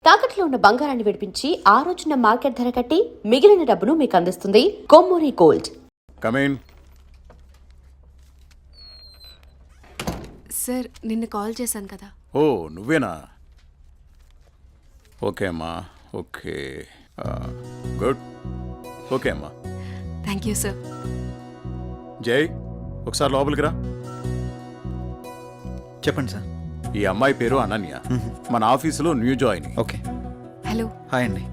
తాకట్లో ఉన్న బంగారాన్ని విడిపించి ఆ రోజున మార్కెట్ ధర కట్టి మిగిలిన డబ్బును మీకు అందిస్తుంది కొమ్మూరి గోల్డ్. కమిన్. సార్ నిన్న కాల్ చేశాను కదా. ఓ నువ్వేనా? ఓకే అమ్మా. Okay good. ఓకే అమ్మా. Thank you sir. జై ఒకసారి లోపలికి రా. చెప్పండి సార్. ఈ అమ్మాయి పేరు అనన్య, మన ఆఫీసులో new join. Okay. Hello. Hi అండి.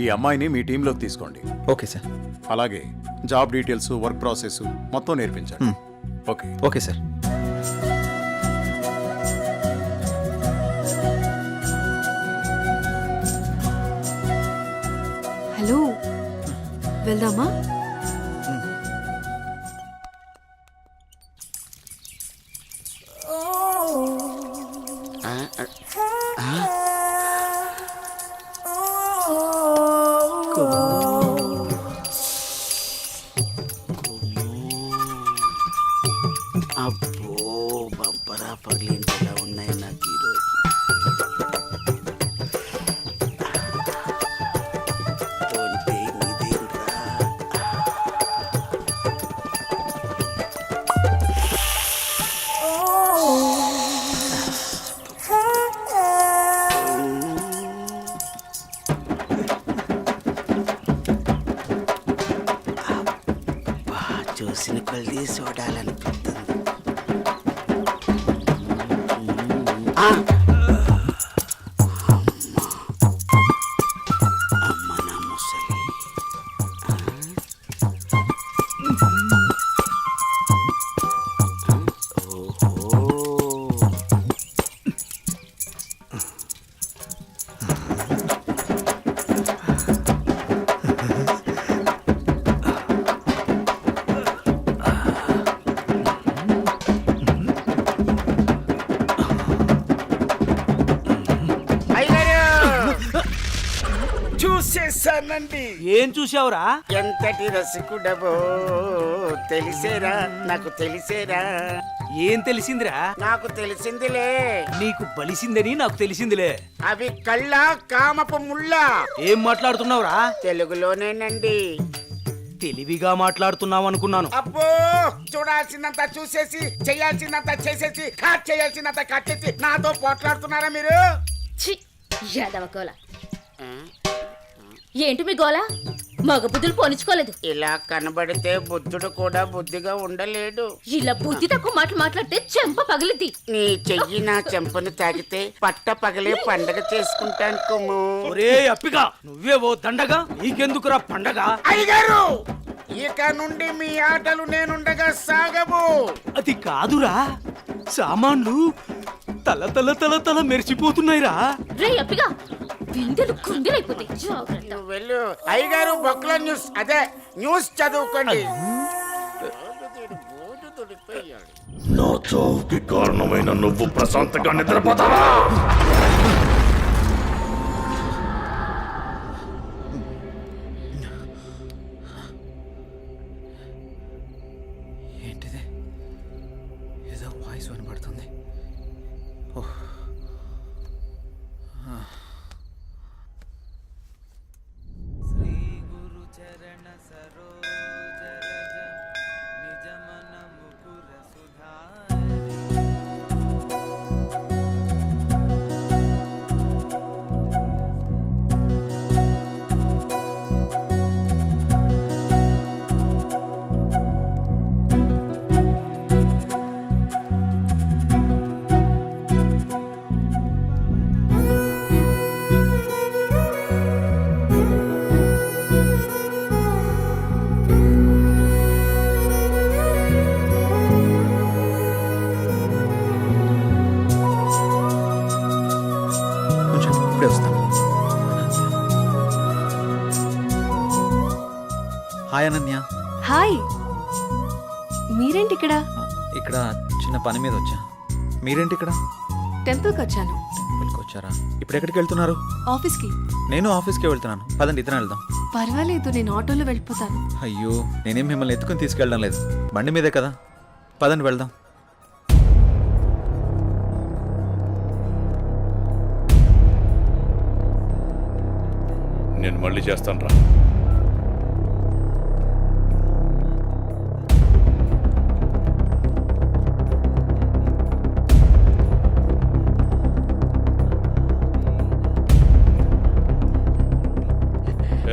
ఈ అమ్మాయిని మీ టీంలోకి తీసుకోండి. Okay sir. అలాగే జాబ్ డీటెయిల్స్, వర్క్ ప్రాసెస్ మొత్తం నేర్పించండి. ఓకే. Okay sir. హలో, వెళ్దామా? అబ్బో బంపరా పగిలింటి ఎలా ఉన్నాయి నాకు ఈరోజు. చూసిన కొద్ది చూడాలనిపిస్తుంది. అమ్మ నా ముసలి. చూసేసానండి. ఏం చూసావురా? ఎంతటి రసికుడవో తెలిసేరా, నాకు తెలిసేరా. ఏం తెలిసిందిరా? నాకు తెలిసిందిలే. నీకు బలిసిందని నాకు తెలిసిందిలే. అవి కళ్ళ కామపు ముళ్ళ. ఏం మాట్లాడుతున్నావురా? తెలుగులోనేనండి. తెలివిగా మాట్లాడుతున్నావు అనుకున్నాను. అబ్బో, చూడాల్సిందంతా చూసేసి, చేయాల్సిందంతా చేసేసి, కట్ చేయాల్సిందంతా కట్ చేసి నాతో పోట్లాడుతున్నారా మీరు? యాదవ గోల. ఏంటి మీ గోల? మగ బుద్ధులు పోనిచ్చుకోలేదు. ఇలా కనబడితే బుద్ధుడు కూడా బుద్ధిగా ఉండలేడు. ఇలా బుద్ధి తక్కువ మాటలు మాట్లాడితే చెంప పగిలిద్ది. నీ చెయ్యి నా చెంపను తాకితే పట్ట పగలే పండగ చేసుకుంటాను కొమ్ము. ఒరే అప్పిగా, నువ్వే ఓ దండగా, నీకెందుకురా పండగ? అయ్యగారు, ఇక నుండి మీ ఆటలు నేనుండగా సాగవు. అది కాదురా, సామాన్లు తల తల తల తల మెరిచిపోతున్నాయిరా. రే అప్పిగా, బిందెలు కుందెలైపోతాయి. జాగ్రత్త. నువ్వు వెళ్ళు. అయ్యగారు బొక్కల న్యూస్, అదే న్యూస్ చదువుకోండి. నా చావుకి కారణమైన నువ్వు ప్రశాంతంగా నిద్రపోతావా? ఏంటిది? ఏదో వాయిస్ వినపడుతుంది. ఓహ్. ఇప్పుడే వస్తాను. హాయ్ అనన్య. హాయ్. మీరేంటి ఇక్కడ? ఇక్కడ చిన్న పని మీద వచ్చా. మీరేంటి ఇక్కడ? టెంపుల్కి వచ్చాను. టెంపుల్కి వచ్చారా? ఇప్పుడు ఎక్కడికి వెళ్తున్నారు? ఆఫీస్కి. నేను ఆఫీస్కి వెళ్తున్నాను. పదండి, ఇద్దరం వెళ్దాం. పర్వాలేదు, నేను ఆటోలో వెళ్ళిపోతాను. అయ్యో, నేనేం మిమ్మల్ని ఎత్తుకుని తీసుకెళ్ళడం లేదు, బండి మీదే కదా. పదండి వెళ్దాం. నేను మళ్ళీ చేస్తాను రా.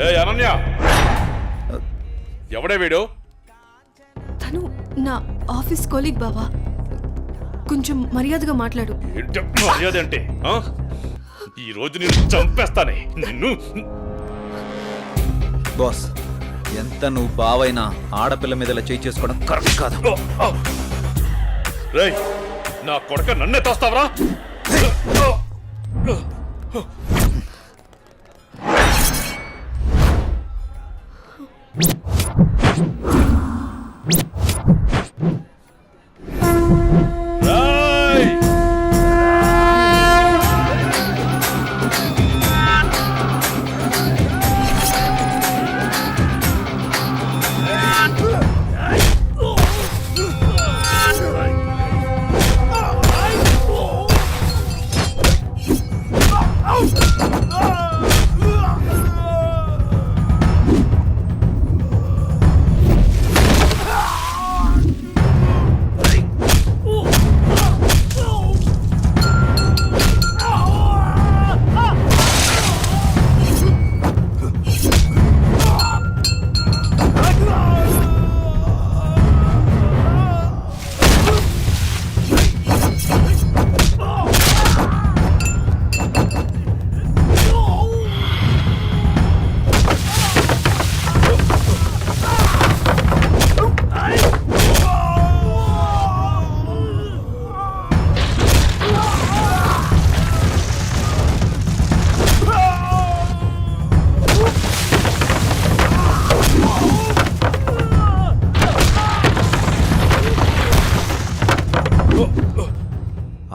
ఏ అనన్య, ఎవడే వీడు? తను నా ఆఫీస్ కొలీగ్ బావా. కొంచెం మర్యాదగా మాట్లాడు. ఏంటి మర్యాద అంటే? ఆ? ఈ రోజు నేను చంపేస్తానే నిన్ను. బాస్, ఎంత నువ్వు బావైనా ఆడపిల్ల మీద ఇలా చేయి చేసుకోవడం కరెక్ట్ కాదు. రేయ్, నా కొడక నన్నే తోస్తావరా? రేయ్!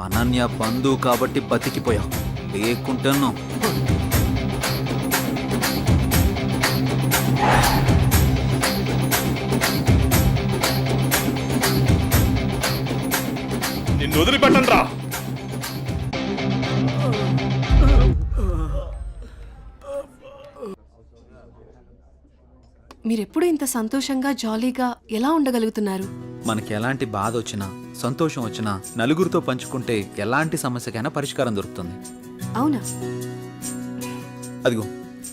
అనన్య బంధువు కాబట్టి బతికిపోయావు, లేకుంటాను. నిన్ను వదిలిపెట్టను రా. మీరెప్పుడు ఇంత సంతోషంగా జాలీగా ఎలా ఉండగలుగుతున్నారు? మనకి ఎలాంటి బాధ వచ్చినా సంతోషం వచ్చినా నలుగురితో పంచుకుంటే ఎలాంటి సమస్యకైనా పరిష్కారం దొరుకుతుంది. అవునా? అదిగో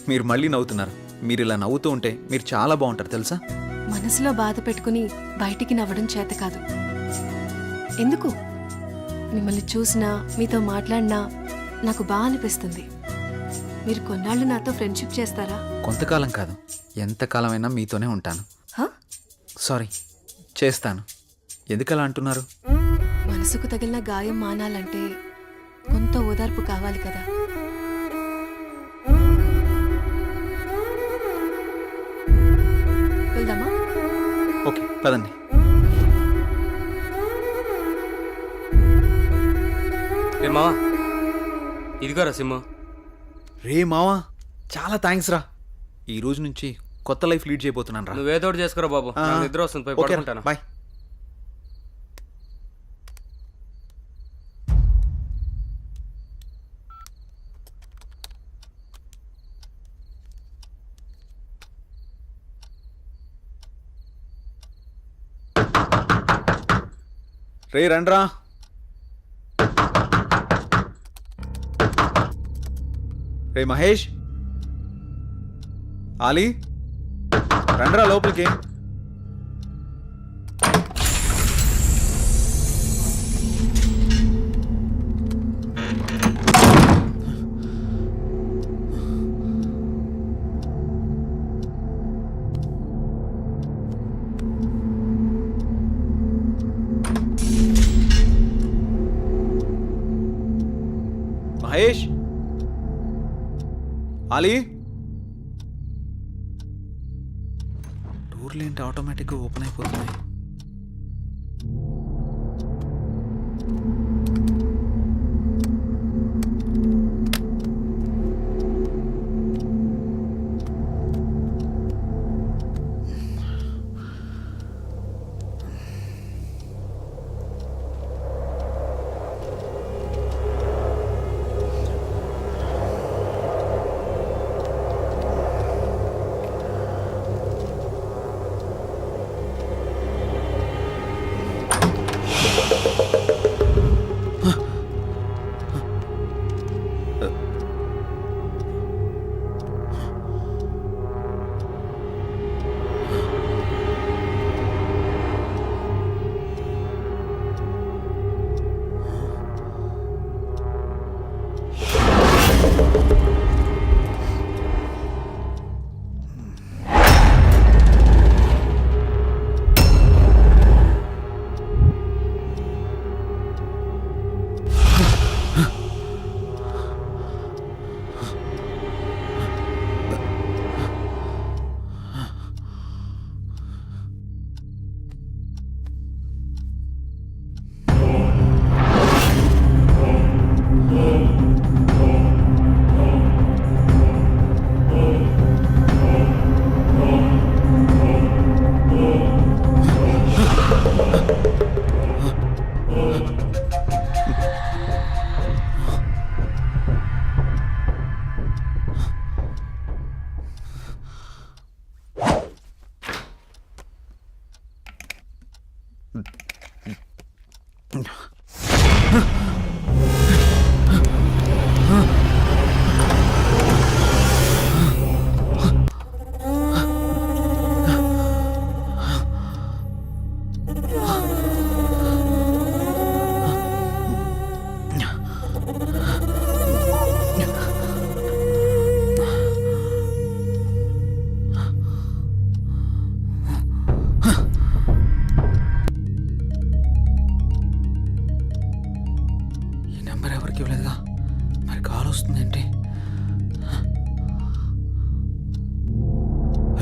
మీరు మళ్ళీ నవ్వుతున్నారు. మీరు ఇలా నవ్వుతూ ఉంటే మీరు చాలా బాగుంటారు తెలుసా. మనసులో బాధ పెట్టుకుని బయటికి నవ్వడం చేత కాదు. ఎందుకు? మిమ్మల్ని చూసినా మీతో మాట్లాడినా నాకు బాగా అనిపిస్తుంది. మీరు కొన్నాళ్ళు నాతో ఫ్రెండ్షిప్ చేస్తారా? కొంతకాలం కాదు, ఎంతకాలమైనా మీతోనే ఉంటాను. హ? సారీ, చేస్తాను. ఎందుకలా అంటున్నారు? మనసుకు తగిలిన గాయం మానాలంటే కొంత ఓదార్పు కావాలి కదా. వెళ్దామా? ఓకే, పదండి. రే మావా, ఇదిగోరా సిమ్ము. రే మావా, చాలా థ్యాంక్స్ రా. ఈ రోజు నుంచి కొత్త లైఫ్ లీడ్ చేయబోతున్నాను రా. నువ్వేదో ఒకటి చేసుకురా బాబు, నాకు నిద్ర వస్తుంది, పోయి ఓకే, పడుకుంటాను. బాయ్. రే రండ్రా. రే మహేష్, ఆలీ, రండ్రా లోపలికి. మహేష్, ఆలీ, డోర్లు ఏంటి ఆటోమేటిక్గా ఓపెన్ అయిపోతున్నాయి?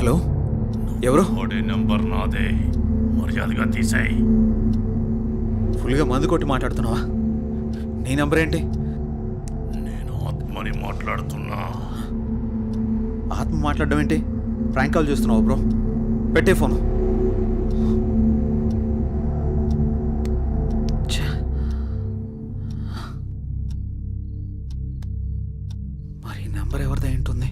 హలో ఎవరు? వాడి నెంబర్ నాదే, మర్యాదగా తీసేయ్. ఫుల్గా మందు కొట్టి మాట్లాడుతున్నావా? నీ నంబర్ ఏంటి? నేను ఆత్మని మాట్లాడుతున్నా. ఆత్మ మాట్లాడడం ఏంటి? ఫ్రాంక్ కాల్ చేస్తున్నావు బ్రో. పెట్టే ఫోను. మరి నంబర్ ఎవరిదై ఉంటుంది?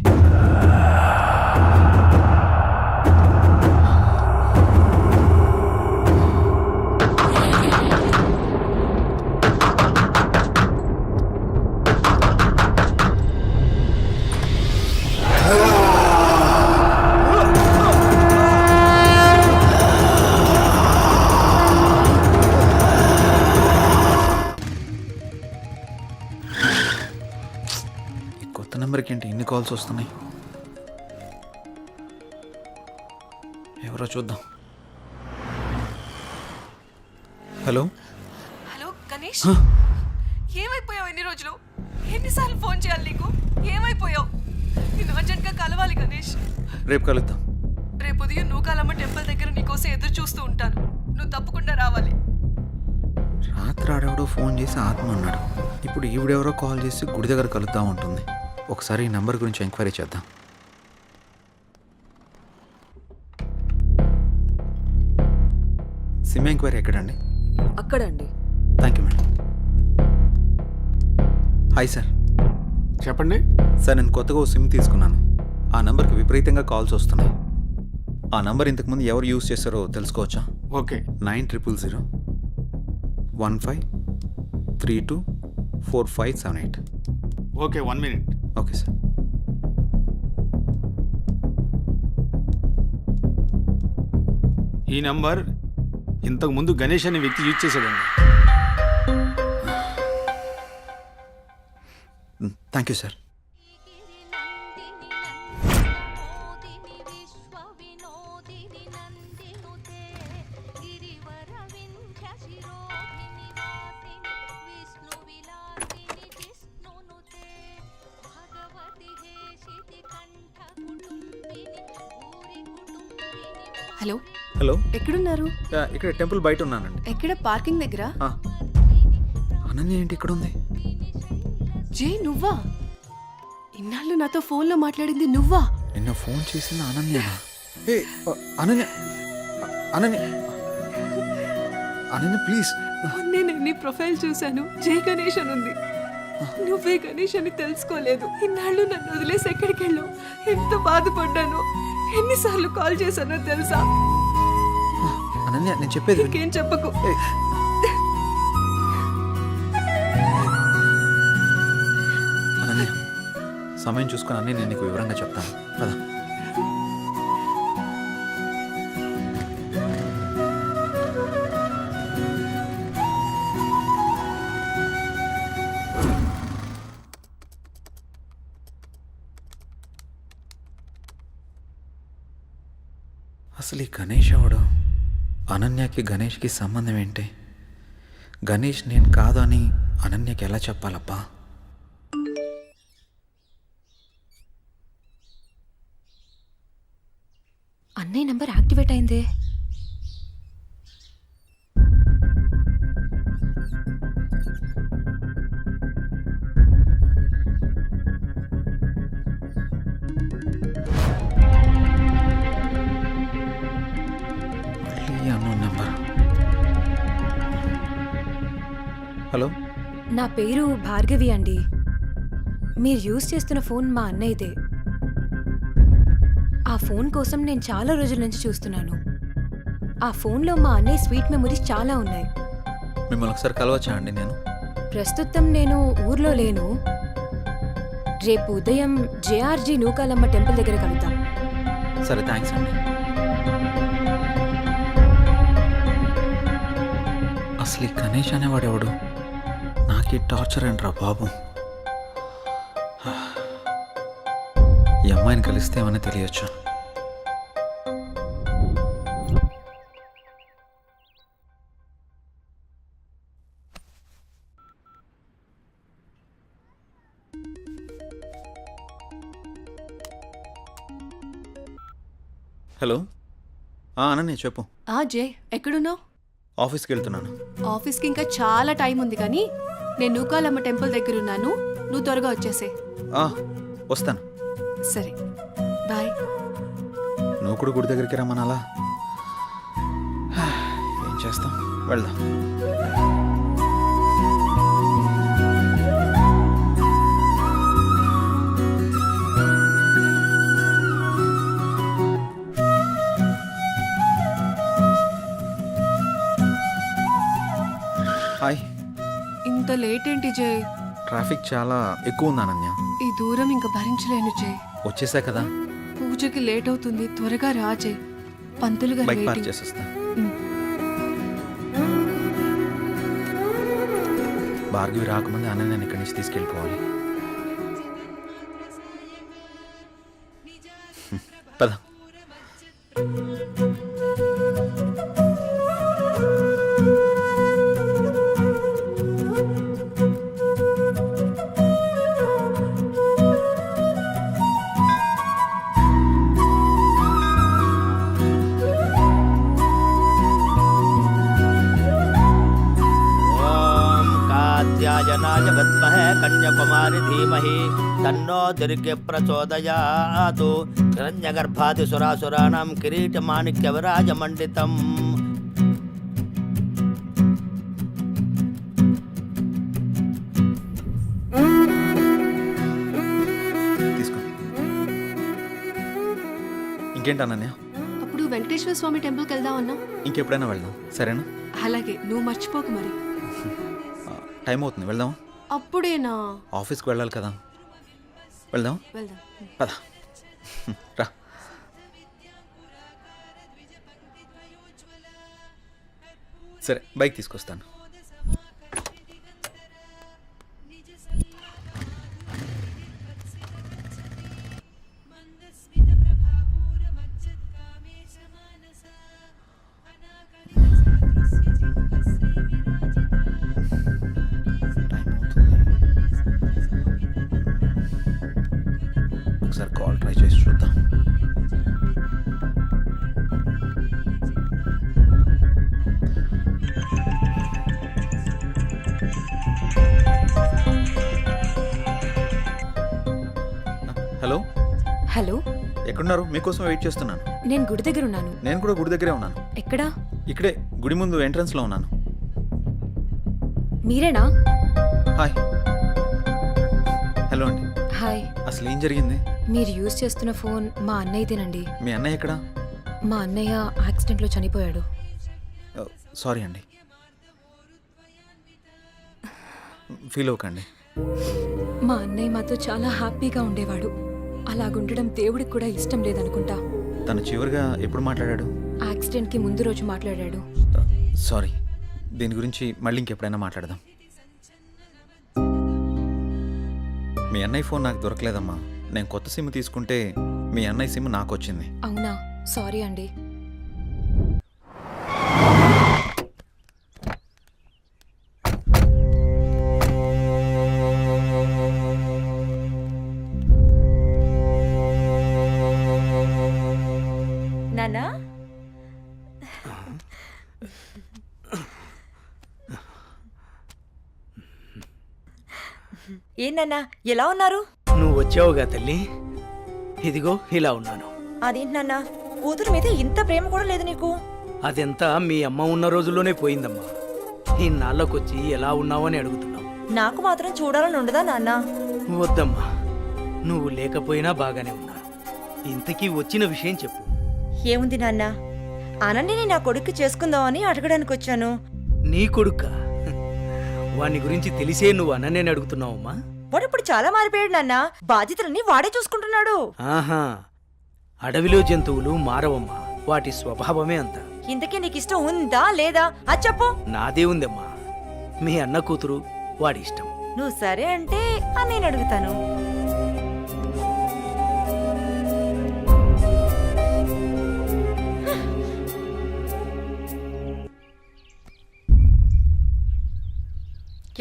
కొత్త నెంబర్కి ఏంటి ఇన్ని కాల్స్ వస్తున్నాయి? ఎవరో చూద్దాం. హలో హలో గణేష్, ఏమైపోయావు? ఎన్ని రోజులు, ఎన్నిసార్లు ఫోన్ చేయాలి నీకు? ఏమైపోయావు? నేను అర్జెంట్గా కలవాలి గణేష్. రేపు కలుద్దాం. రేపు ఉదయం నూకాలమ్మ టెంపుల్ దగ్గర నీకోసం ఎదురు చూస్తూ ఉంటాను. నువ్వు తప్పకుండా రావాలి. రాత్రి ఆడెవడో ఫోన్ చేసి ఆత్మ అన్నాడు. ఇప్పుడు ఈవిడెవరో కాల్ చేసి గుడి దగ్గర కలుద్దాం ఉంటుంది. ఒకసారి ఈ నెంబర్ గురించి ఎంక్వైరీ చేద్దాం. సిమ్ ఎంక్వైరీ ఎక్కడండి? అక్కడండి. Thank you madam. Hi sir. చెప్పండి. సార్ నేను కొత్తగా ఓ సిమ్ తీసుకున్నాను. ఆ నెంబర్కి విపరీతంగా కాల్స్ వస్తున్నాయి. ఆ నెంబర్ ఇంతకుముందు ఎవరు యూజ్ చేస్తారో తెలుసుకోవచ్చా? Okay. 9000 15324578. Okay, 1 minute. Okay sir. ఈ నంబర్ ఇంతకు ముందు గణేష్ అనే వ్యక్తి యూజ్ చేశాడండి. Thank you sir. Hello hello, ఎక్కడున్నారు? ఇక్కడ టెంపుల్ బయట ఉన్నానండి. ఎక్కడ? పార్కింగ్ దగ్గర. అనన్య ఏంటి ఇక్కడ ఉంది? జై, నువ్వా? ఇన్నాళ్ళు నాతో ఫోన్లో మాట్లాడింది నువ్వా? నిన్న ఫోన్ చేసింది అనన్య. అనన్య అనన్య అనన్య ప్లీజ్. నేను నీ ప్రొఫైల్ చూశాను, జై గణేష్ అని ఉంది. నువ్వే గణేష్ అని తెలుసుకోలేదు. ఇన్నాళ్ళు నన్ను వదిలేసి ఎక్కడికి వెళ్ళావు? ఎంత బాధపడ్డాను, ఎన్నిసార్లు కాల్ చేశానో తెలుసా? అనన్య నేను చెప్పేది విను. ఇంకేం చెప్పకు. అనన్య సమయం చూసుకొని అన్నీ నేను నీకు వివరంగా చెప్తాను కదా. అసలు ఈ గణేష్ ఎవడు? అనన్యకి గణేష్కి సంబంధం ఏంటి? గణేష్ నేను కాదు అని అనన్యకి ఎలా చెప్పాలబ్బా? అన్నయ్య నంబర్ యాక్టివేట్ అయిందే. మళ్ళీ అన్నోన్ నెంబర్. హలో, నా పేరు భార్గవి అండి. మీరు యూజ్ చేస్తున్న ఫోన్ మా అన్నయ్యదే. ఆ ఫోన్ కోసం నేను చాలా రోజుల నుంచి చూస్తున్నాను. ఆ ఫోన్లో మా అన్నయ్య స్వీట్ మెమరీస్ చాలా ఉన్నాయి. మిమ్మల్ని ఒకసారి కలవచ్చా అండి? నేను ప్రస్తుతం నేను ఊర్లో లేను. రేపు ఉదయం జేఆర్జీ నూకాలమ్మ టెంపుల్ దగ్గర కలుద్దాం. సరే, థ్యాంక్స్ అండి. అసలు ఈ గణేష్ అనేవాడు ఎవడు? నాకు టార్చర్ ఏంట్రా బాబు. ఈ అమ్మాయిని కలిస్తే ఏమని తెలియచ్చు. హలో అనన్య చెప్పు. జే ఎక్కడున్నావు? ఆఫీస్కి వెళ్తున్నాను. ఆఫీస్కి ఇంకా చాలా టైం ఉంది కానీ నేను నూకాలమ్మ టెంపుల్ దగ్గర ఉన్నాను, నువ్వు త్వరగా వచ్చేసే. వస్తాను. సరే బాయ్. నువ్వు కూడా గుడి దగ్గరికి రమ్మనాలా? ఏం చేస్తాం, వెళ్దాం. హాయ్. ఇంత లేట్ ఏంటి జే? ట్రాఫిక్ చాలా ఎక్కువ ఉంది అనన్య. ఈ దూరం ఇంకా భరించలేను జే. వచ్చేసా కదా. పూజకి లేట్ అవుతుంది, త్వరగా రా జే. పంతులు గారు బైక్ పార్క్ waiting. చేసేస్తా. భార్గవి రాకముందే అనన్యని ఇక్కడి నుంచి తీసుకెళ్ళిపోవాలి. పద. ఓం కాత్యాయనాయ విద్మహే కన్యాకుమారి ధీమహి తన్నో దుర్గే ప్రచోదయాతు. హిరణ్యగర్భాది సురాసురాణం కిరీటమాణిక్య విరాజమండితం. తీసుకో. ఇంకేంటి అనన్య? అప్పుడు వెంకటేశ్వర స్వామి టెంపుల్కి వెళ్దాం అన్నా. ఇంకెప్పుడైనా వెళ్దాం, సరేనా? అలాగే, నువ్వు మర్చిపోకు మరి. టైం అవుతుంది, వెళ్దాం. అప్పుడేనా? ఆఫీస్కి వెళ్ళాలి కదా. వెళ్దాం. వెళ్దాం. పద. రా. సరే, బైక్ తీసుకొస్తాను. ఒకసారి కాల్ ట్రై చేసి చూద్దాం. హలో. హలో, ఎక్కడున్నారు? మీకోసం వెయిట్ చేస్తున్నాను. నేను గుడి దగ్గర ఉన్నాను. నేను కూడా గుడి దగ్గరే ఉన్నాను. ఎక్కడా? ఇక్కడే గుడి ముందు ఎంట్రన్స్లో ఉన్నాను. మీరేనా? హాయ్. హలో అండి. హాయ్. అసలు ఏం జరిగింది? మీరు యూజ్ చేస్తున్న ఫోన్ మా అన్నయ్యదేనండి. మీ అన్నయ్య ఎక్కడా? మా అన్నయ్య యాక్సిడెంట్లో చనిపోయాడు. సారీ అండి. ఫీల్ అవ్వకండి. మా అన్నయ్య మాతో చాలా హ్యాపీగా ఉండేవాడు. అలాగుండడం దేవుడికి కూడా ఇష్టం లేదనుకుంటా. తను చివరిగా ఎప్పుడు మాట్లాడాడు? యాక్సిడెంట్కి ముందు రోజు మాట్లాడాడు. సారీ. దీని గురించి మళ్ళీ ఇంకెప్పుడైనా మాట్లాడదాం. మీ అన్నయ్య ఫోన్ నాకు దొరకలేదమ్మా. నేను కొత్త సిమ్ తీసుకుంటే మీ అన్నయ్య సిమ్ నాకు వచ్చింది. అవునా? సారీ అండి. నానా, ఏంటన్నా ఎలా ఉన్నారు? నువ్వు వచ్చావుగా తల్లి, ఇదిగో ఇలా ఉన్నాను. అదేంటి నాన్న, కూతురు మీద ఇంత ప్రేమ కూడా లేదు నీకు? అదెంతా మీ అమ్మ ఉన్న రోజుల్లోనే పోయిందమ్మా. ఇన్నాళ్ళకొచ్చి ఎలా ఉన్నావని అడుగుతున్నావు. నాకు మాత్రం చూడాలని ఉండదా నాన్న? వద్దమ్మా, నువ్వు లేకపోయినా బాగానే ఉన్నాను. ఇంతకీ వచ్చిన విషయం చెప్పు. ఏముంది నాన్న, అనన్యని నా కొడుక్కి చేసుకుందామని అడగడానికి వచ్చాను. నీ కొడుక్క? వాని గురించి తెలిసే నువ్వు అనన్యని అడుగుతున్నావమ్మా? వాడు ఇప్పుడు చాలా మారిపోయాడు నాన్న. బాధ్యతలన్నీ వాడే చూసుకుంటున్నాడు. ఆహా, అడవిలో జంతువులు మారవమ్మా, వాటి స్వభావమే అంత. ఇంతకీ నీకు ఇష్టం ఉందా లేదా అది చెప్పు. నాదే ఉందమ్మా, మీ అన్న కూతురు, వాడి ఇష్టం. నువ్వు సరే అంటే నేను అడుగుతాను.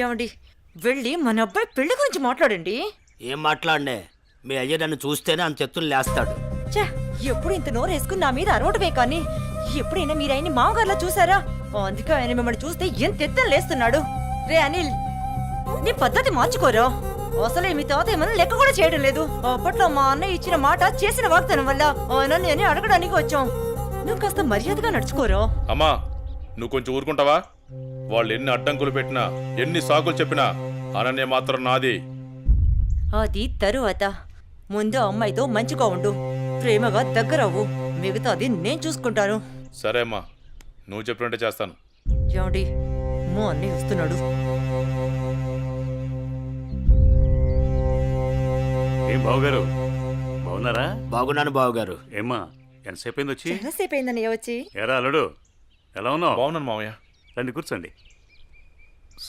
ఏమండి, వెళ్ళి మన అబ్బాయి పెళ్లి గురించి మాట్లాడండి. ఏం మాట్లాడనే? మీ అయ్య నన్ను చూస్తేనే అంత ఎత్తులు లేస్తాడు. ఛే, ఎప్పుడు ఇంత నోరు వేసుకుని నా మీద అరవటమే కానీ ఎప్పుడైనా మీరు ఆయన్ని మామగారులా చూసారా? అందుకే ఆయన మిమ్మల్ని చూస్తే ఎంత ఎత్తని లేస్తున్నాడు. రే అనిల్, నీ పద్ధతి మార్చుకోరా. అసలే మీ తాత ఏమన్నా లెక్క కూడా చేయడం లేదు. అప్పట్లో మా అన్నయ్య ఇచ్చిన మాట చేసిన వాగ్దానం వల్ల అనన్యని అడగడానికి వచ్చాం. నువ్వు కాస్త మర్యాదగా నడుచుకోరా. అమ్మా నువ్వు కొంచెం ఊరుకుంటావా? వాళ్ళు ఎన్ని అడ్డంకులు పెట్టినా ఎన్ని సాకులు చెప్పినా అనన్య మాత్రం నాది. అది తరువాత. ముందు అమ్మాయితో మంచిగా ఉండు, ప్రేమగా దగ్గరవ్వు. మిగతాది నేను చూసుకుంటాను. సరే అమ్మా, నువ్వు చెప్పినట్టే చేస్తాను. ఏమండి, మా అన్నయ్య వస్తున్నాడు. ఏం బావగారు బాగున్నారా? బాగున్నాను బావగారు. ఏమ్మా ఎంతసేపు అయింది వచ్చి? చాలాసేపు అయిందన్నయ్య వచ్చి. ఎరా అల్లుడు ఎలా ఉన్నావు? బాగున్నాను మామయ్య. రండి కూర్చోండి.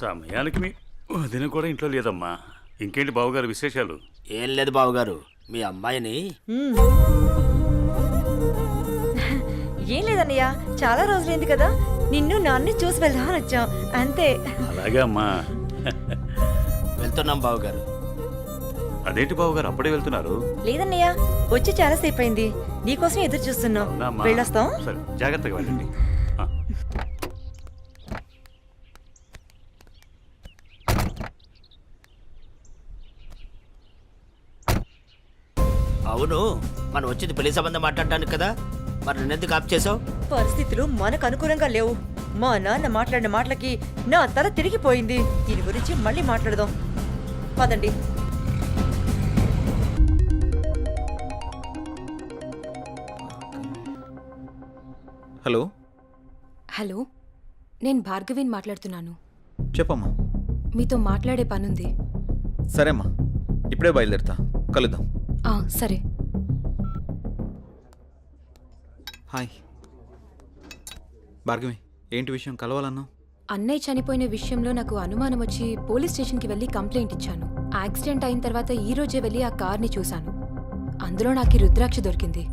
సమయానికి మీ వదిన కూడా ఇంట్లో లేదమ్మా. ఇంకేంటి బావగారు విశేషాలు? ఏం లేదు బావగారు, మీ అమ్మాయిని ఏం లేదన్నయ్య, చాలా రోజులైంది కదా, నిన్ను నాన్ని చూసి వెళ్దామని వచ్చాం అంతే. అలాగే అమ్మా. వెళ్తున్నాం బావగారు. అదేంటి బావగారు అప్పుడే వెళ్తున్నారు? లేదన్నయ్య, వచ్చి చాలాసేపు అయింది. నీకోసం ఎదురు చూస్తున్నాం. అవునమ్మా. వెళ్ళొస్తాం. సరే జాగ్రత్తగా వెళ్ళండి. ఆ. అవును, మనం వచ్చింది పెళ్లి సంబంధం మాట్లాడటానికి కదా, మరి నన్నెందుకు ఆప్ చేసావు? పరిస్థితులు మనకు అనుకూలంగా లేవు. మా నాన్న మాట్లాడిన మాటలకి నా తల తిరిగిపోయింది. దీని గురించి మళ్ళీ మాట్లాడదాం పదండి. హలో హలో, నేను భార్గవిని మాట్లాడుతున్నాను. చెప్పమ్మా. మీతో మాట్లాడే పనుంది. సరేమ్మా, ఇప్పుడే బయలుదేరుతా, కలుద్దాం. సరే. హాయ్ భార్గవి, ఏంటి విషయం కలవాలన్నావు? అన్నయ్య చనిపోయిన విషయంలో నాకు అనుమానం వచ్చి పోలీస్ స్టేషన్కి వెళ్ళి కంప్లైంట్ ఇచ్చాను. యాక్సిడెంట్ అయిన తర్వాత ఈ రోజే వెళ్ళి ఆ కార్ని చూశాను. అందులో నాకు ఈ రుద్రాక్ష దొరికింది.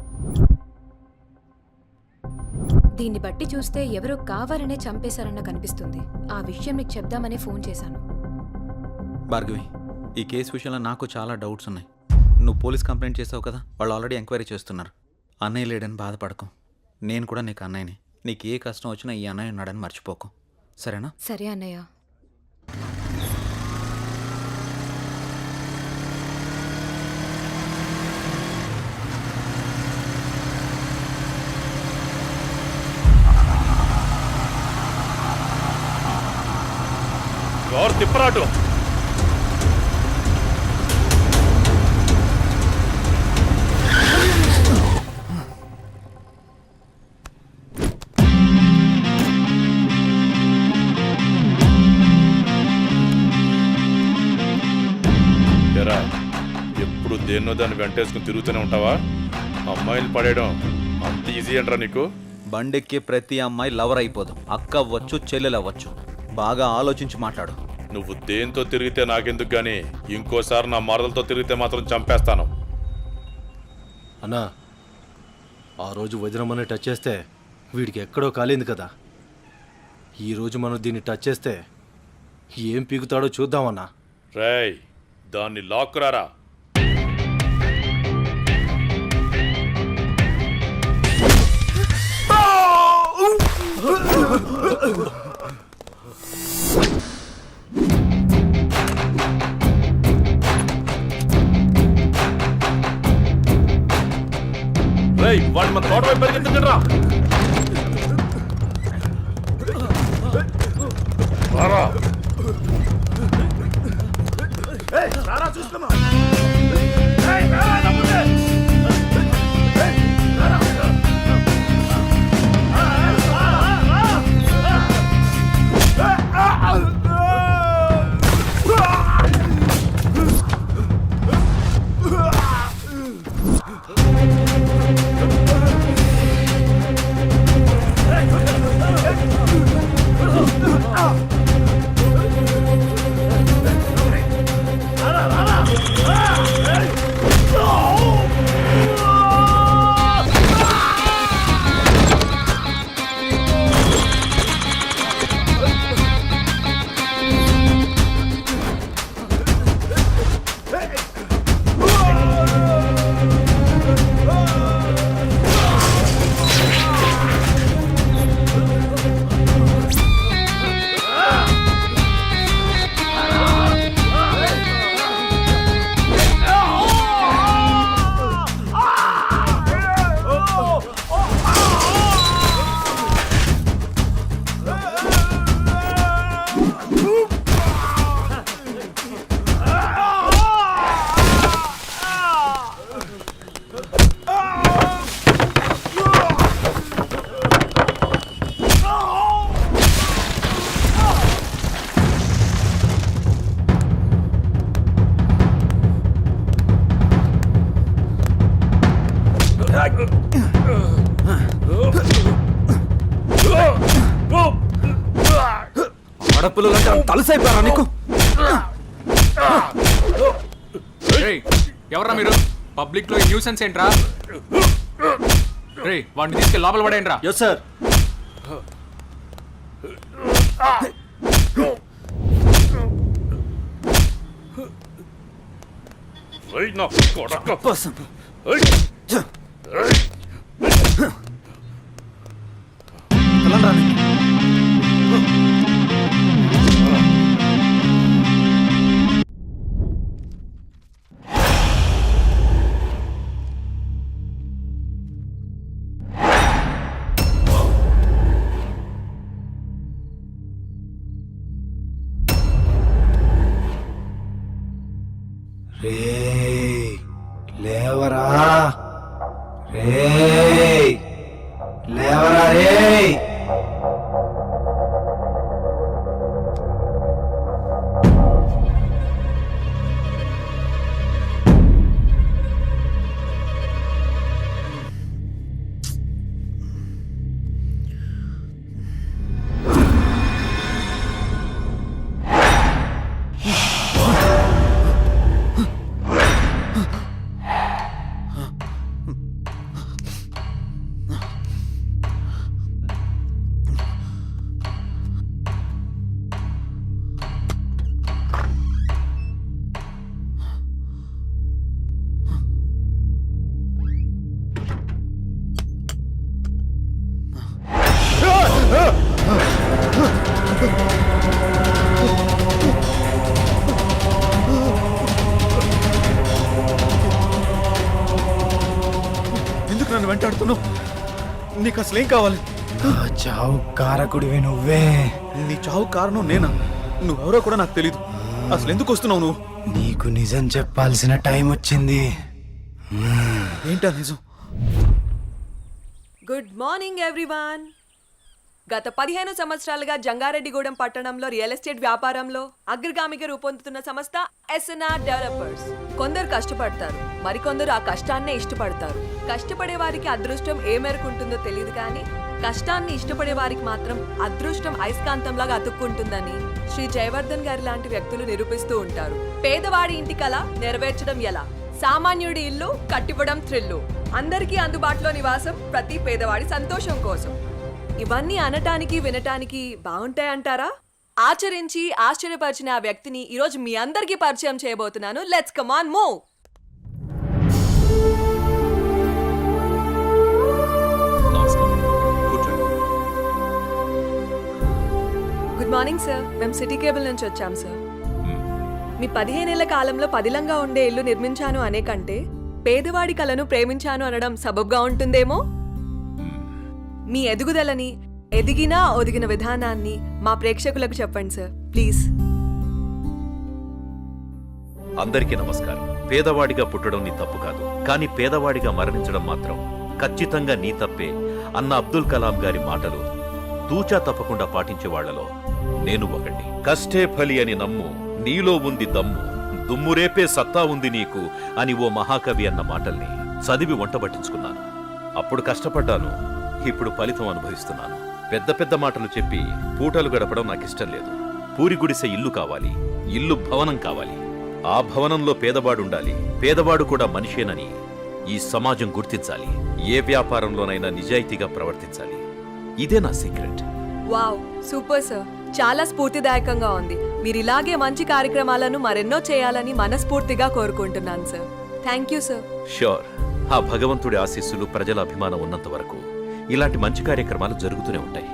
దీన్ని బట్టి చూస్తే ఎవరో కావాలనే చంపేశారన్న కనిపిస్తుంది. ఆ విషయం నీకు చెప్దామని ఫోన్ చేశాను. భార్గవి, ఈ కేసు విషయంలో నాకు చాలా డౌట్స్ ఉన్నాయి. నువ్వు పోలీస్ కంప్లైంట్ చేసావు కదా, వాళ్ళు ఆల్రెడీ ఎంక్వైరీ చేస్తున్నారు. అన్నయ్య లేడని బాధపడకు, నేను కూడా నీకు అన్నయ్యని. నీకు ఏ కష్టం వచ్చినా ఈ అన్నయ్య ఉన్నాడని మర్చిపోకు, సరేనా? సరే అన్నయ్య. ఎవరు తిప్పరాటు? ఎరా, ఎప్పుడు దేన్నో దాన్ని వెంటేసుకుని తిరుగుతూనే ఉంటావా? అమ్మాయిలు పడేయడం అంత ఈజీ అంటారా నీకు? బండెక్కే ప్రతి అమ్మాయి లవర్ అయిపోదు. అక్క అవ్వచ్చు, చెల్లెలు అవ్వచ్చు. బాగా ఆలోచించి మాట్లాడు. నువ్వు దేంతో తిరిగితే నాకెందుకు గానీ ఇంకోసారి నా మరదలతో తిరిగితే మాత్రం చంపేస్తాను. అన్నా, ఆ రోజు వదినమ్మని టచ్ చేస్తే వీడికి ఎక్కడో కాలింది కదా. ఈరోజు మనం దీన్ని టచ్ చేస్తే ఏం పీకుతాడో చూద్దామన్నా. రేయ్, దాన్ని లాక్కురారా. రేయ్, వాడిని మన తోట వైపు పరిగెత్తుకురా. రారా. ఆడపిల్లలంటే అంత తలసైపోయారా నీకు? ఎవర్రా మీరు? పబ్లిక్ లో న్యూసెన్స్ ఏంట్రా? రే వాడిని తీసుకెళ్ళి లోపల పడేయండిరా. Yes sir. లేవరా రే, లేవరా రే. ఎందుకు నన్ను వెంటాడుతున్నావు? నీకు అసలు ఏం కావాలి? చావు కారకుడివి నువ్వే. నీ చావు కారణం నేనా? నువ్వెవరో కూడా నాకు తెలీదు. అసలు ఎందుకు వస్తున్నావు నువ్వు? నీకు నిజం చెప్పాల్సిన టైం వచ్చింది. ఏంటా నిజం? Good morning everyone. గత 15 సంవత్సరాలుగా జంగారెడ్డిగూడెం పట్టణంలో రియల్ ఎస్టేట్ వ్యాపారంలో అగ్రగామిగా రూపొందుతున్న సంస్థ ఎస్ఎన్ఆర్ డెవలపర్స్. కొందరు కష్టపడతారు, మరికొందరు ఆ కష్టాన్నే ఇష్టపడతారు. కష్టపడే వారికి అదృష్టం ఏ మేరకు ఉంటుందో తెలియదు, కానీ కష్టాన్ని ఇష్టపడే వారికి మాత్రం అదృష్టం అయస్కాంతంలాగా అతుక్కుంటుందని శ్రీ జయవర్ధన్ గారి లాంటి వ్యక్తులు నిరూపిస్తూ ఉంటారు. పేదవాడి ఇంటి కల నెరవేర్చడం ఎలా, సామాన్యుడి ఇల్లు కట్టివ్వడం థ్రిల్లు, అందరికీ అందుబాటులో నివాసం ప్రతి పేదవాడి సంతోషం కోసం. ఇవన్నీ అనటానికి వినటానికి బాగుంటాయంటారా? ఆచరించి ఆశ్చర్యపరిచిన ఆ వ్యక్తిని ఈరోజు మీ అందరికీ పరిచయం చేయబోతున్నాను. Let's come on move. Good morning sir. మేము సిటీ కేబుల్ నుంచి వచ్చాం సార్. మీ 15 ఏళ్ల కాలంలో పదిలంగా ఉండే ఇల్లు నిర్మించాను అనే కంటే పేదవాడి కలను ప్రేమించాను అనడం సబబ్గా ఉంటుందేమో. మీ ఎదుగుదలని, ఎదిగినా ఒదిగిన విధానాన్ని మా ప్రేక్షకులకు చెప్పండి సార్ ప్లీజ్. అందరికీ నమస్కారం. పేదవాడిగా పుట్టడం నీ తప్పు కాదు, కానీ పేదవాడిగా మరణించడం మాత్రం ఖచ్చితంగా నీ తప్పే అన్న అబ్దుల్ కలాం గారి మాటలు తూచా తప్పకుండా పాటించే వాళ్లలో నేను ఒకటి. కష్టే ఫలి అని నమ్ము, నీలో ఉంది దమ్ము, దుమ్మురేపే సత్తా ఉంది నీకు అని ఓ మహాకవి అన్న మాటల్ని చదివి వంటబట్టించుకున్నాను. అప్పుడు కష్టపడ్డాను, ఇప్పుడు ఫలితం అనుభవిస్తున్నాను. పెద్ద పెద్ద మాటలు చెప్పి పూటలు గడపడం నాకిష్టం లేదు. పూరి గుడిసె ఇల్లు కావాలి, ఇల్లు భవనం కావాలి. ఆ భవనంలో పేదవాడుండాలి, పేదవాడు కూడా మనిషేనని ఈ సమాజం గుర్తించాలి. ఏ వ్యాపారంలోనైనా నిజాయితీగా ప్రవర్తించాలి. ఇదే నా సీక్రెట్. Wow, super sir. చాలా స్ఫూర్తిదాయకంగా ఉంది. మీరు ఇలాగే మంచి కార్యక్రమాలను మరెన్నో చేయాలని మనస్ఫూర్తిగా కోరుకుంటున్నాను sir. Thank you sir. Sure. ఆ భగవంతుడి ఆశీస్సులు, ప్రజల అభిమానం ఉన్నంత వరకు ఇలాంటి మంచి కార్యక్రమాలు జరుగుతూనే ఉంటాయి.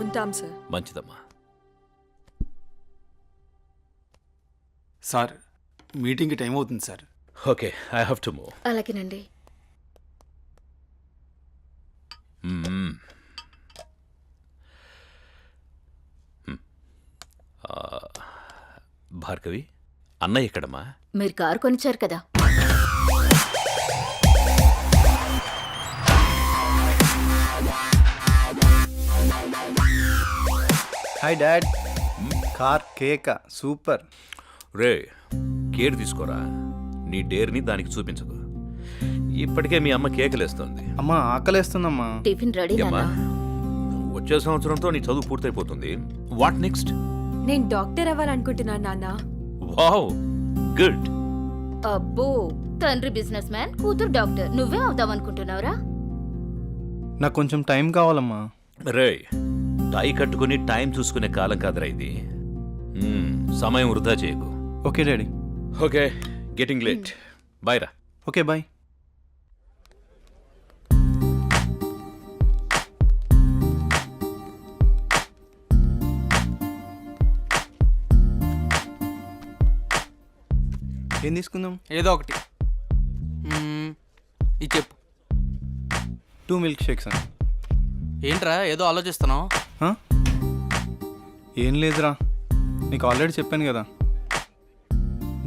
ఉంటాం సార్. మంచిదమ్మా. సార్ మీటింగ్కి టైం అవుతుంది sir. Okay, I have to move. అలాగేనండి. భార్గవి, అన్నయ్య ఎక్కడమ్మా? మీరు కారు కొనిచ్చారు కదా. Hi dad. కార్ కేక సూపర్. రే, కేర్ తీసుకోరా. నీ డేర్ని దానికి చూపించకు. ఇప్పటికే మీ అమ్మ కేకలేస్తుంది. అమ్మా ఆకలేస్తుందమ్మా. టిఫిన్ రెడీ ఏమ్మా, వచ్చే సంవత్సరంతో నీ చదువు పూర్తయిపోతుంది. What next? నేను డాక్టర్ అవ్వాలనుకుంటున్నాను నాన్న. Wow, good. అబ్బో, తండ్రి బిజినెస్ మ్యాన్, కూతురు డాక్టర్. నువ్వే అవుతావనుకుంటున్నావురా? నాకు కొంచెం టైం కావాలమ్మా. రే, టై కట్టుకుని టైం చూసుకునే కాలం కాదురా ఇది. సమయం వృధా చేయకు. Okay daddy. Okay, getting late. Bye రా. Okay bye. ఏం తీసుకుందాం? ఏదో ఒకటి ఇది చెప్పు. 2 మిల్క్ షేక్స్ అని. ఏంట్రా ఏదో ఆలోచిస్తున్నావు? ఏం లేదురా, నీకు ఆల్రెడీ చెప్పాను కదా.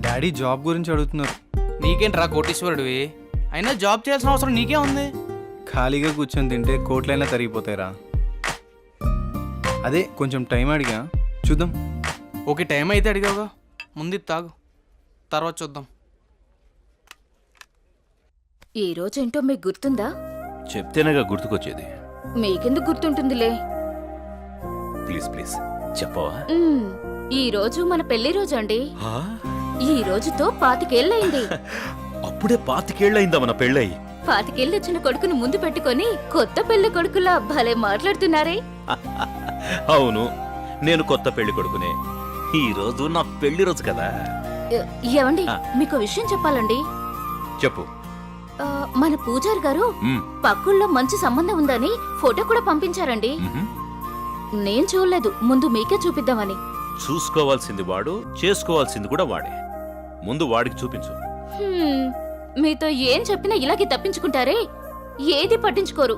డాడీ జాబ్ గురించి అడుగుతున్నారు. నీకేంట్రా కోటీశ్వరుడివి, అయినా జాబ్ చేయాల్సిన అవసరం నీకే ఉంది. ఖాళీగా కూర్చొని తింటే కోట్లైనా తరిగిపోతాయిరా. అదే కొంచెం టైం అడిగా, చూద్దాం. ఓకే, టైం అయితే అడిగావుగా, ముందు ఇది తాగు, తర్వాత చూద్దాం. ఈ రోజేంటో మీకు గుర్తుందా? చెప్తేనేగా గుర్తుకొచ్చేది. మీకెందుకు గుర్తుంటుందిలే. ప్లీజ్ ప్లీజ్ చెప్పవా? ఈ రోజు మన పెళ్లి రోజు అండి. హా? ఈ రోజుతో 25 ఏళ్ళయింది. అప్పుడే 25 ఏళ్ళయిందా మన పెళ్ళయి? 25 ఏళ్ళు వచ్చిన కొడుకును ముందు పెట్టుకొని కొత్త పెళ్లి కొడుకులా భలే మాట్లాడుతున్నారే. అవును, నేను కొత్త పెళ్లి కొడుకునే. ఈ రోజు నా పెళ్లి రోజు కదా. ఏవండి, మీకు విషయం చెప్పాలండి. చెప్పు. మన పూజారి గారు పక్కుల్లో మంచి సంబంధం ఉందని ఫోటో కూడా పంపించారండి. నేను చూడలేదు, ముందు మీకే చూపిద్దామని. చూసుకోవాల్సింది వాడు, చేసుకోవాల్సింది కూడా వాడే. ముందు వాడికి చూపించు. మీతో ఏం చెప్పినా ఇలాగే తప్పించుకుంటారే, ఏది పట్టించుకోరు.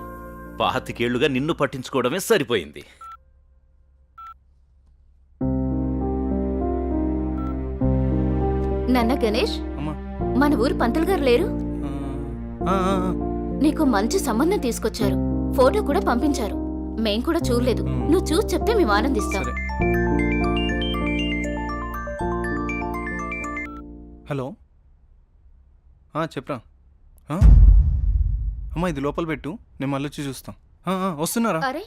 25 ఏళ్లుగా నిన్ను పట్టించుకోవడమే సరిపోయింది. నాన్న గణేష్, మన ఊరు పంతులు గారు లేరు? నీకు మంచి సంబంధం తీసుకొచ్చారు, ఫోటో కూడా పంపించారు. మేం కూడా చూడలేదు, నువ్వు చూసి చెప్తే మేము ఆనందిస్తాం. హలో, చెప్పరా. అమ్మా ఇది లోపల పెట్టు, నేను మళ్ళీ వచ్చి చూస్తాం. వస్తున్నారా? అరే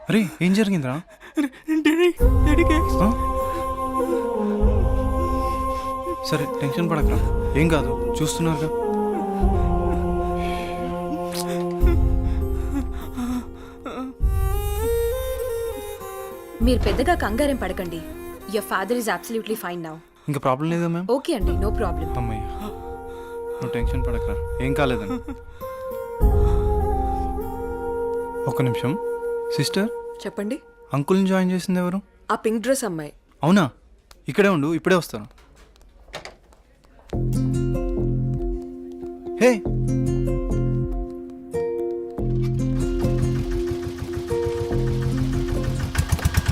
అరే ఏం జరిగిందిరా? సరే టెన్షన్ పడకరా, ఏం కాదు, చూస్తున్నారుగా. మీరు పెద్దగా కంగారేం పడకండి. Your father is absolutely fine now. ఇంకా ప్రాబ్లం లేదా మ్యామ్? ఓకే అండి, నో ప్రాబ్లం. అమ్మయ్య, నువ్వు టెన్షన్ పడకరా, ఏం కాలేదని. ఒక నిమిషం. సిస్టర్ చెప్పండి. అంకుల్ని జాయిన్ చేసింది ఎవరు? ఆ పింక్ డ్రెస్ అమ్మాయి. అవునా? ఇక్కడే ఉండు, ఇప్పుడే వస్తాను. హే,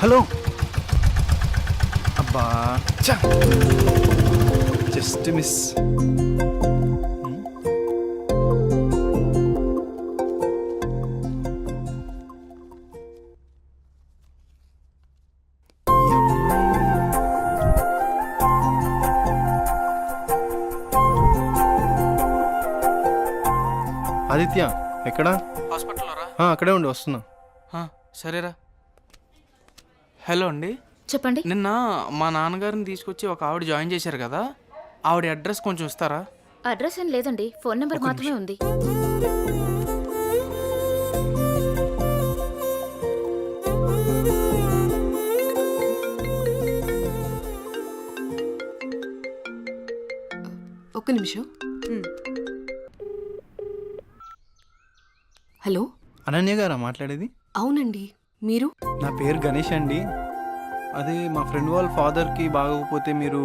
హలో. అబ్బా, జస్ట్ మిస్. ఆదిత్య ఎక్కడా? హాస్పిటల్లో రా. అక్కడే ఉండి వస్తున్నా. సరేరా. హలో అండి, చెప్పండి. నిన్న మా నాన్నగారిని తీసుకొచ్చి ఒక ఆవిడ జాయిన్ చేశారు కదా, ఆవిడ అడ్రస్ కొంచెం ఇస్తారా? అడ్రస్ ఏం లేదండి, ఫోన్ నెంబర్ మాత్రమే ఉంది. ఒక్క నిమిషం. హలో, అనన్య గారా మాట్లాడేది? అవునండి, మీరు? నా పేరు గణేష్ అండి. అదే మా ఫ్రెండ్ వాళ్ళ ఫాదర్కి బాగోకపోతే మీరు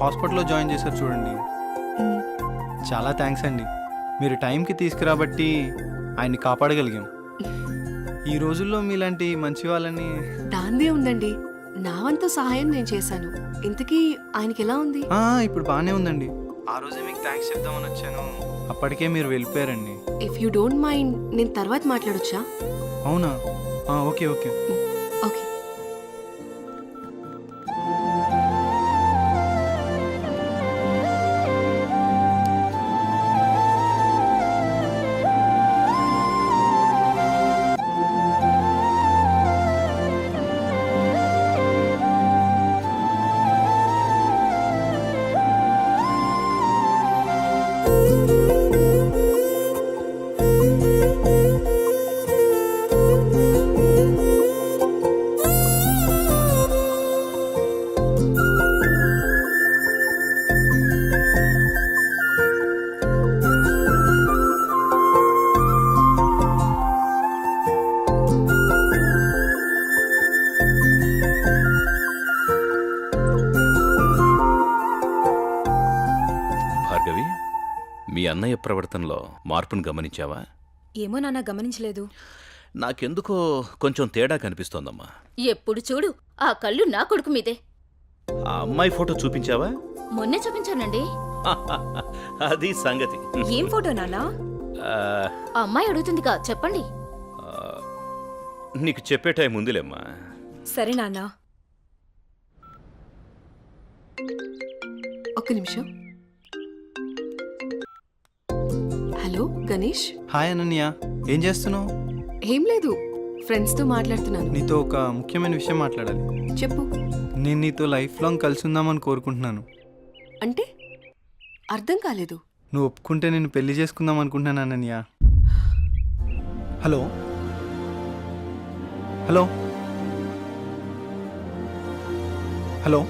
హాస్పిటల్లో జాయిన్ చేశారు చూడండి. చాలా థ్యాంక్స్ అండి, మీరు టైంకి తీసుకురాబట్టి ఆయన్ని కాపాడగలిగాం. ఈ రోజుల్లో మీలాంటి మంచి వాళ్ళని. దాందే ఉందండి, నా వంతు సహాయం నేను చేశాను. ఇంతకీ ఆయనకి ఎలా ఉంది? ఇప్పుడు బాగానే ఉందండి. ఆ రోజే మీకు థ్యాంక్స్ చెప్దామని వచ్చాను. అప్పటికే మీరు వెళ్ళిపోయారండి. ఇఫ్ యూ డోంట్ మైండ్ నేను తర్వాత మాట్లాడొచ్చా? అవునా? Okay okay. ఓకే. భార్గవి, మీ అన్నయ్య ప్రవర్తనలో మార్పును గమనించావా? ఏమో నాన్న గమనించలేదు. నాకెందుకో కొంచెం తేడా కనిపిస్తోందమ్మా. ఎప్పుడు చూడు ఆ కళ్ళు నా కొడుకు మీదే. ఆ అమ్మాయి ఫోటో చూపించావా? మొన్నే చూపించానండి. అది సంగతి. ఏం ఫోటో నాన్న? ఆ, ఆ అమ్మాయి అడుగుతుందిగా, చెప్పండి. ఆ, నీకు చెప్పే టైం ఉందిలేమ్మా. సరే నాన్న. ఒక్క నిమిషం. హలో గణేష్. హాయ్ అనన్య, ఏం చేస్తున్నావు? ఏం లేదు, ఫ్రెండ్స్తో మాట్లాడుతున్నాను. నీతో ఒక ముఖ్యమైన విషయం మాట్లాడాలి. చెప్పు. నేను నీతో లైఫ్ లాంగ్ కలిసి ఉందామని కోరుకుంటున్నాను. అంటే అర్థం కాలేదు. నువ్వు ఒప్పుకుంటే నేను పెళ్లి చేసుకుందాం అనుకుంటున్నాను అనన్య. Hello hello hello.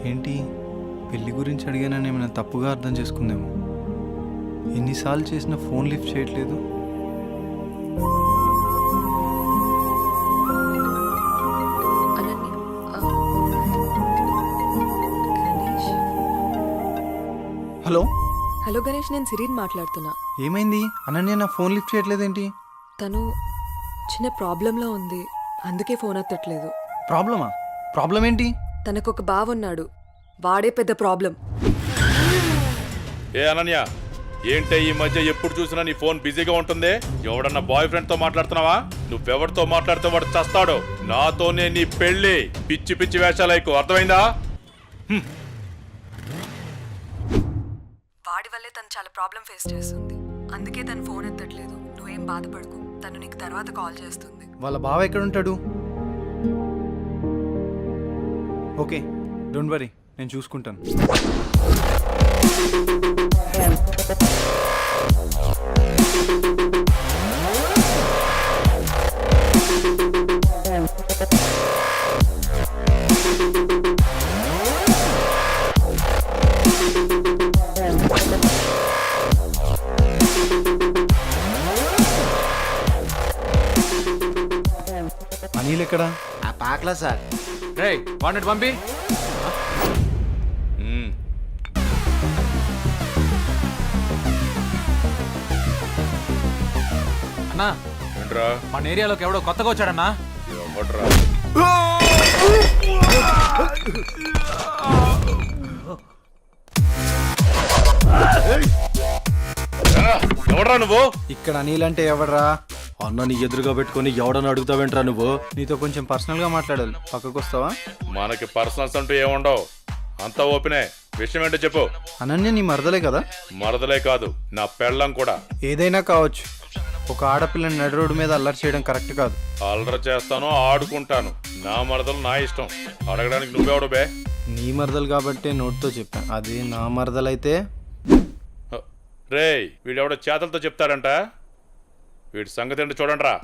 ఏంటి, పెళ్లి గురించి అడిగానని ఏమైనా తప్పుగా అర్థం చేసుకుందేమో. ఎన్నిసార్లు చేసినా ఫోన్ లిఫ్ట్ చేయట్లేదు. అనన్య, గణేష్. హలో హలో గణేష్, నేను సిరీన్ మాట్లాడుతున్నా. ఏమైంది? అనన్య నా ఫోన్ లిఫ్ట్ చేయట్లేదేంటి? తను చిన్న ప్రాబ్లంలో ఉంది, అందుకే ఫోన్ ఎత్తట్లేదు. ప్రాబ్లమా? ప్రాబ్లం ఏంటి? తనకొక బావున్నాడు, వాడే పెద్ద ప్రాబ్లం. ఏ అనన్య, ఏంటే ఈ మధ్య ఎప్పుడు చూసినా నీ ఫోన్ బిజీగా ఉంటుంది? ఎవడన్నా బాయ్ ఫ్రెండ్ తో మాట్లాడుతున్నావా? నువ్వెవరితో మాట్లాడితే వాడు చస్తాడు. నాతోనే నీ పెళ్లి. పిచ్చి పిచ్చి వేషాలైకు, అర్థమైందా? వాడి వల్లే తను చాలా ప్రాబ్లం ఫేస్ చేస్తుంది, అందుకే తను ఫోన్ ఎత్తట్లేదు. నువ్వేం బాధపడకు, తను నీకు తర్వాత కాల్ చేస్తుంది. వాళ్ళ బావ ఎక్కడ ఉంటాడు? ఓకే, డోంట్ వరీ, నేను చూసుకుంటాను. అనిల్ ఎక్కడా? ఆ పాకలా సార్. రేయ్, వాడిని పంపి. అన్నా, ఏంట్రా? మన ఏరియాలోకి ఎవడో కొత్తగా వచ్చాడన్నా. ఎవడ్రా? ఎవడ్రా నువ్వు? ఇక్కడ అనిల్ అంటే ఎవడరా? అన్న నీ ఎదురుగా పెట్టుకొని ఎవడని అడుగుతావేంట్రా నువ్వు? నీతో కొంచెం పర్సనల్గా మాట్లాడాలి, పక్కకు వస్తావా? మనకి పర్సనల్స్ అంటూ ఏముండవు, అంతా ఓపెనే. విషయం ఏంటో చెప్పు. అనన్య నీ మరదలే కదా? మరదలే కాదు, నా పెళ్ళం కూడా. ఏదైనా కావచ్చు, ఒక ఆడపిల్లని నడి రోడ్డు మీద అల్లరి చేయడం కరెక్ట్ కాదు. అల్లరి చేస్తాను, ఆడుకుంటాను. నా మరదలు నా ఇష్టం. అడగడానికి నువ్వెవడు బే? నీ మరదలు కాబట్టి నోటితో చెప్పాను, అదే నా మరదలైతే. రేయ్, వీడెవడో చేతలతో చెప్తాడంట. వీడి సంగతి ఏంటో చూడండి రా.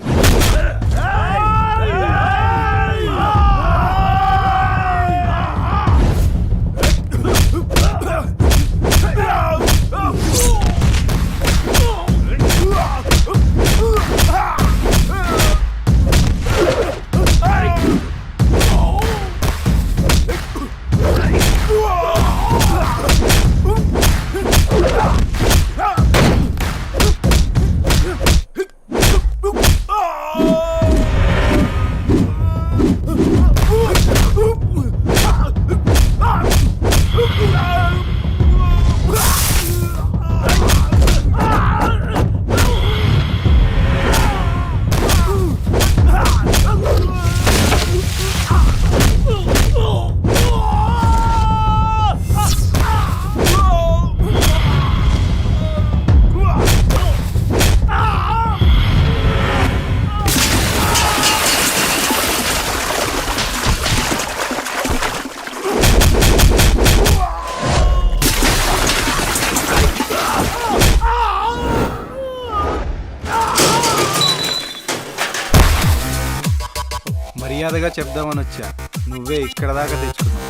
క్లియర్గా చెప్దామని వచ్చా, నువ్వే ఇక్కడ దాకా తెచ్చుకున్నావు.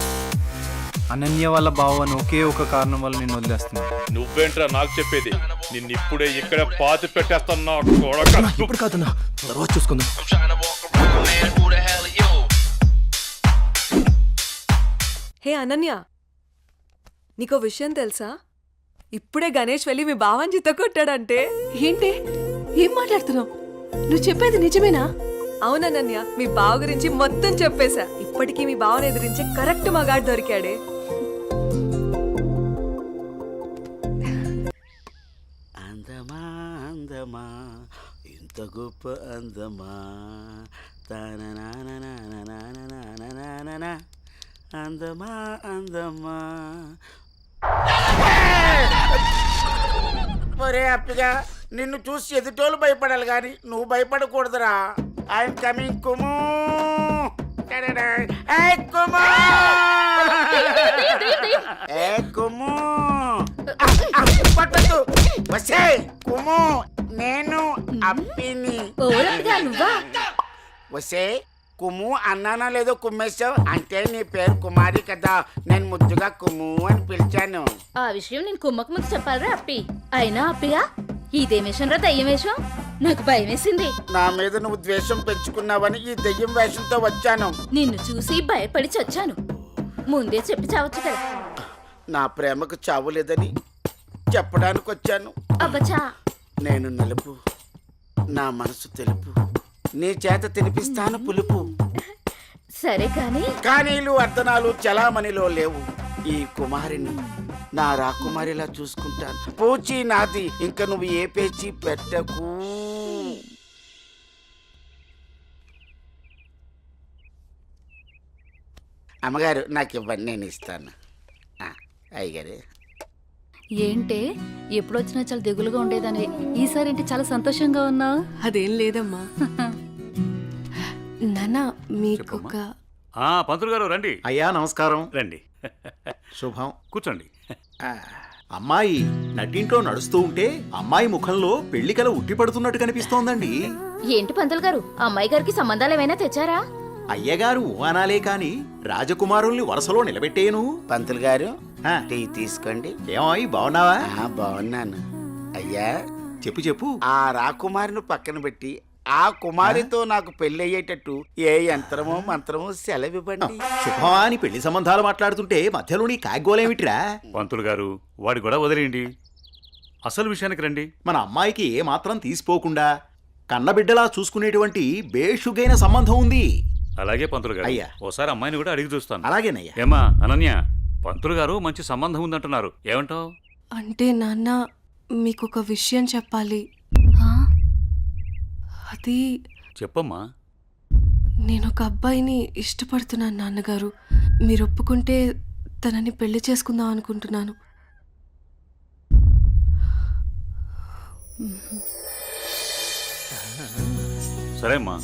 అనన్య వాళ్ళ బావని ఒకే ఒక కారణం వల్ల నేను వదిలేస్తున్నా. నువ్వేంట్రా నాకు చెప్పేది? నిన్నిప్పుడే ఇక్కడ పాతి పెట్టేస్తున్నా. ఇప్పుడు కాదన్నా, తర్వాత చూసుకుందాం. హే అనన్య, నీకో విషయం తెలుసా? ఇప్పుడే గణేష్ వెళ్ళి మీ బావని చిత్త కొట్టాడంటే. ఏంటి, ఏం మాట్లాడుతున్నావు? నువ్వు చెప్పేది నిజమేనా? అవునన్నయ్య, మీ బావ గురించి మొత్తం చెప్పేశా. ఇప్పటికీ మీ బావని ఎదిరించే కరెక్ట్ మగాడు దొరికాడే. అందమా అందమా ఇంత గొప్ప అందమా అందమా అందమా. ఒరే అప్పిగా, నిన్ను చూసి ఎదుటోళ్ళు భయపడాలి కానీ నువ్వు భయపడకూడదురా. I'm coming కుము. కుము పట్టదు. వసే కుము, నేను అప్పిని. వసే కుము అన్నానా లేదో కుమ్మేశావు అంటే నీ పేరు కుమారి కదా, నేను ముద్దుగా కుము అని పిలిచాను. ఆ విషయం నేను కుమ్మకు ముందు చెప్పాలరా అప్పి? అయినా అప్పిగా ఇదేం వేషం రా, దయ్యం వేషం? నాకు భయం వేసింది. నా మీద నువ్వు ద్వేషం పెంచుకున్నావని ఈ దెయ్యం వేషంతో వచ్చాను. నిన్ను చూసి భయపడి చచ్చాను. ముందే చెప్పి చావచ్చు కదా. నా ప్రేమకు చావు లేదని చెప్పడానికి వచ్చాను. అబ్బచా, నేను నలుపు, నా మనసు తెలుపు, నీ చేత తినిపిస్తాను పులుపు. సరే కానీ కానీలు అర్ధనాలు చలామణిలో లేవు. ఈ కుమారిని నా రాకుమారిలా చూసుకుంటాను. పూచి నాది, ఇంక నువ్వు ఏ పేచి పెట్టకు. అమ్మగారు నాకు ఇవ్వండి, నేను ఇస్తాను. అయ్యగారు. ఏంటే ఎప్పుడొచ్చినా చాలా దిగులుగా ఉండేదాన్ని, ఈసారి ఏంటి చాలా సంతోషంగా ఉన్నావు? అదేం లేదమ్మా. నాన్న, మీకొక పంతులు గారు రండి. అయ్యా నమస్కారం. రండి, శుభం. కూర్చోండి. అమ్మాయి నటింట్లో నడుస్తూ ఉంటే అమ్మాయి ముఖంలో పెళ్లికల ఉట్టి పడుతున్నట్టు కనిపిస్తోందండి. ఏంటి పంతులు గారు, అమ్మాయి గారికి సంబంధాలు ఏమైనా తెచ్చారా? అయ్యగారు ఊహనాలే కాని రాజకుమారుల్ని వరుసలో నిలబెట్టేను. పంతులు గారు, టీ తీసుకోండి. ఏమాయి బాగున్నావా? బాగున్నాను. అయ్యా చెప్పు చెప్పు. ఆ రాకుమారిని పక్కన పెట్టి ఆ కుమారితో నాకు పెళ్లి అయ్యేటట్టు ఏ యంత్రమో మంత్రమో సెలవివ్వండి. శుభమా అని పెళ్లి సంబంధాలు మాట్లాడుతుంటే మధ్యలో నీ కాగ్గోలేమిట్రా? పంతులు గారు, వాడి కూడా వదిలేయండి. అసలు విషయానికి రండి. మన అమ్మాయికి ఏ మాత్రం తీసిపోకుండా కన్నబిడ్డలా చూసుకునేటువంటి బేషుగైన సంబంధం ఉంది. అలాగే పంతులు గారు. అయ్యా, ఓసారి అమ్మాయిని కూడా అడిగి చూస్తాను. అలాగేనయ్యా. ఏమా అనన్య, పంతులు గారు మంచి సంబంధం ఉందంటున్నారు, ఏమంటావు? అంటే నాన్న, మీకొక విషయం చెప్పాలి. అది చెప్పమ్మా. నేను ఒక అబ్బాయిని ఇష్టపడుతున్నాను నాన్నగారు. మీరు ఒప్పుకుంటే తనని పెళ్లి చేసుకుందాం అనుకుంటున్నాను. సరే అమ్మా,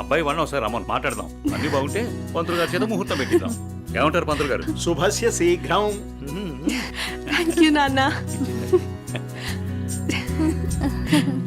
అబ్బాయి వాడిని ఒకసారి రమ్మని మాట్లాడదాం. అన్ని బాగుంటే పంతులు గారి చేత ముహూర్తం పెట్టిద్దాం. ఏమంటారు పంతులు గారు? శుభస్య శీఘ్రం. థ్యాంక్ యూ నాన్న.